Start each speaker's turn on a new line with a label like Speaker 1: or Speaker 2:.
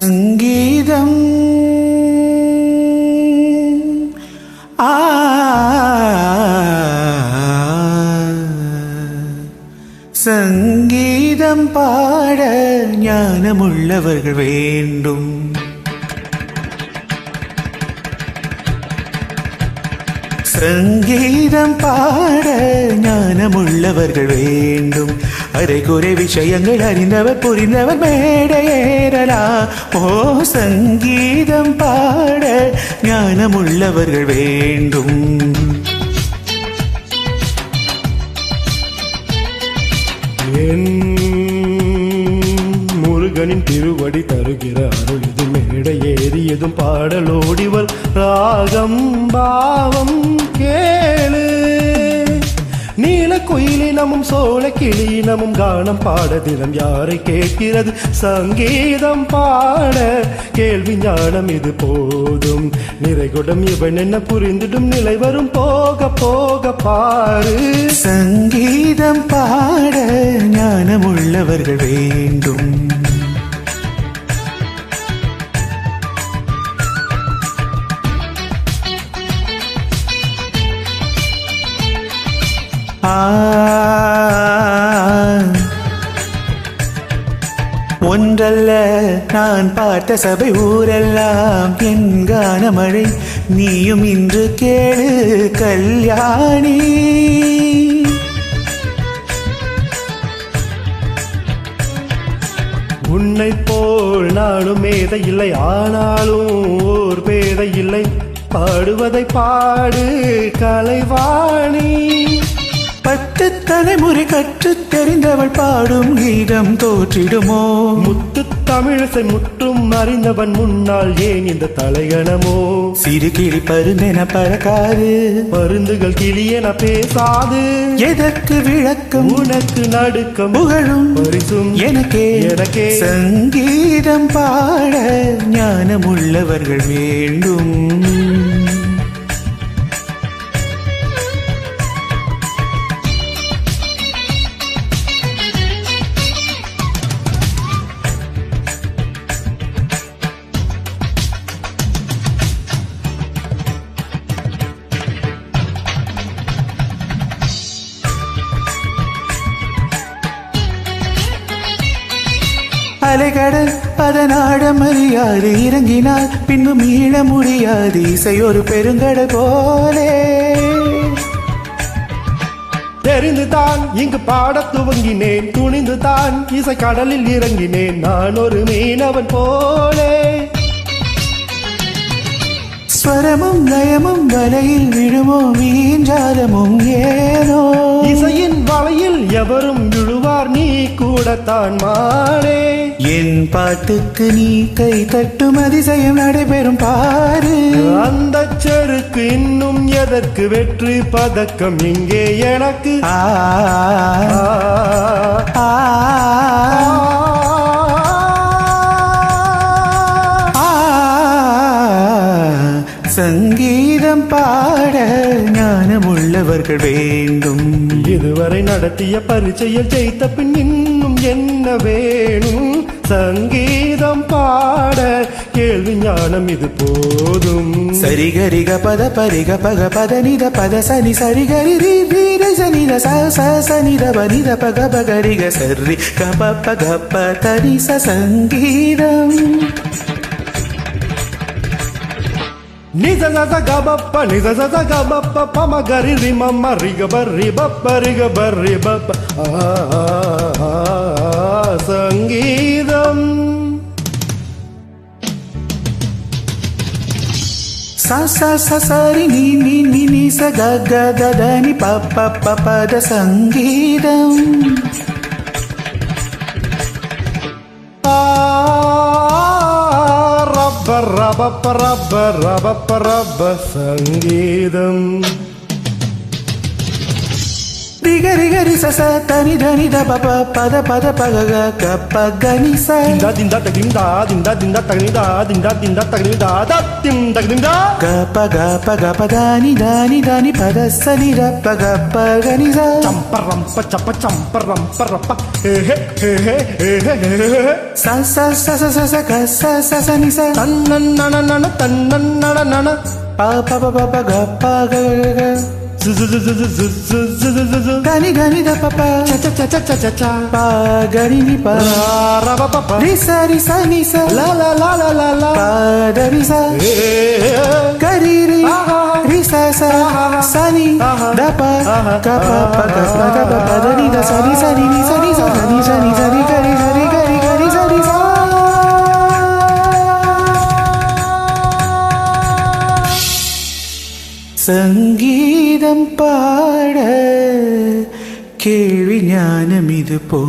Speaker 1: சங்கீதம் சங்கீதம் பாட ஞானமுள்ளவர்கள் வேண்டும். சங்கீதம் பாட ஞானமுள்ளவர்கள் வேண்டும். அரைகுறை விஷயங்கள் அறிந்தவர் புரிந்தவர் மேடையேறலா. ஓ சங்கீதம் பாட ஞானமுள்ளவர்கள் வேண்டும்.
Speaker 2: முருகனின் திருவடி தருகிற அருள் இது மேடை ஏறியதும் பாடலோடிவள் ராகம் பாவம் கேளு. நீல குயிலினமும் சோழ கிளியினமும் கானம் பாட தினம் யாரை கேட்கிறது? சங்கீதம் பாட கேள்வி ஞானம் இது போதும். நிறைகுடம் இவன் என்ன புரிந்திடும் நிலை வரும் போக போக பாரு.
Speaker 1: சங்கீதம் பாட ஞானமுள்ளவர்கள் வேண்டும். ஒன்றல்ல நான் பார்த்த சபை ஊரெல்லாம் என் கானமழை. நீயும் இன்று கேளு கல்யாணி.
Speaker 2: உன்னை போல் நானும் மேதை இல்லை, ஆனாலும் ஓர் பேதை இல்லை. பாடுவதை பாடு கலைவாணி.
Speaker 1: 10 தலைமுறை கற்று தெரிந்தவள் பாடும் கீதம் தோற்றிடுமோ?
Speaker 2: முத்து தமிழிசை முற்றும் அறிந்தவன் முன்னால் ஏன் இந்த தலைகணமோ?
Speaker 1: சிறு கிளி பருந்தென பறக்காது,
Speaker 2: பருந்துகள் கிளியென பேசாது.
Speaker 1: எதற்கு விளக்கம்
Speaker 2: உனக்கு நடுக்கம்?
Speaker 1: புகழும்
Speaker 2: பரிசும்
Speaker 1: எனக்கே
Speaker 2: எனக்கே.
Speaker 1: சங்கீதம் பாட ஞானமுள்ளவர்கள் வேண்டும். அலைகடல் அதனாடம் அறியாது, இறங்கினால் பின்பு மீள முடியாது. இசை ஒரு பெருங்கடல் போலே.
Speaker 2: தெரிந்துதான் இங்கு பாடத் துவங்கினேன், துணிந்துதான் இசை கடலில் இறங்கினேன். நான் ஒரு மீனவன் போலே.
Speaker 1: ஸ்வரமும் லயமும் வலையில் விழுமோ, வீஞ்சாரமும் ஏனோ.
Speaker 2: இசையின் வலையில் எவரும் விழுவார், நீ கூடத்தான் மாறே.
Speaker 1: என் பாட்டுக்கு நீ கை தட்டும் அதிசயம் நடைபெறும் பாரு.
Speaker 2: அந்த செருக்கு இன்னும் எதற்கு? வெற்றி பதக்கம் இங்கே எனக்கு. சங்கீதம் பாட ஞானமுள்ளவர்கள் வேண்டும். இதுவரை நடத்திய பரிச்சையில் ஜெயித்த பின் இன்னும் என்ன வேணும்? சங்கீதம் பாட கேள்வி ஞானம் இது போதும்.
Speaker 1: சரிகரிக பத பரிக பக பத நித பத சனி சரிகரி ரீர சனித சனித பனித பக பகரிக சரி கப பக பதனி சங்கீதம்.
Speaker 2: நித சத கபப்ப நித சத கபப்ப பமகரி ரிமம்ம ரிக பர்ரி பப்ப ரிக பர்ரி பப்ப. சங்கீதம்
Speaker 1: சரி நீ நீ நீ நீ ச க க த த நி ப ப ப பத சங்கீதம்.
Speaker 2: ரப்ப ரப்ப ரப்ப ரப்ப சங்கீதம்.
Speaker 1: గరి గరి సస తని ధని ద పప పద పద పగ గ గ ప గని స
Speaker 2: దిందా దిందా తగిలిందా దిందా దిందా తగిలిందా దిందా దిందా తగిలిందా దత్తిం తగిలిందా
Speaker 1: గ ప దాని దాని దాని పద సని ర ప గ ప గని స
Speaker 2: చంపరంప చప చంపరంప రప హే హే హే హే హే హే
Speaker 1: స స స స స స గ స స స ని స
Speaker 2: తన్నన్ననన తన్నన్ననన
Speaker 1: ప ప ప ప గ ప గ గ గ గని గని ద ప ప
Speaker 2: చ చ చ చ చ చ
Speaker 1: ప గని ని ప
Speaker 2: రబ ప ప
Speaker 1: రి స ని స
Speaker 2: లా లా లా లా లా లా
Speaker 1: ప ద రి స గరి రి రి స స స ని ద ప గ ప ప గ ప గ ప ప ద ని ద స ని స ని ని స ని స ద ని స ని స ని గరి గరి గరి గరి స ని స சங்கீதம் பாட கேள்வி ஞானம் இது போ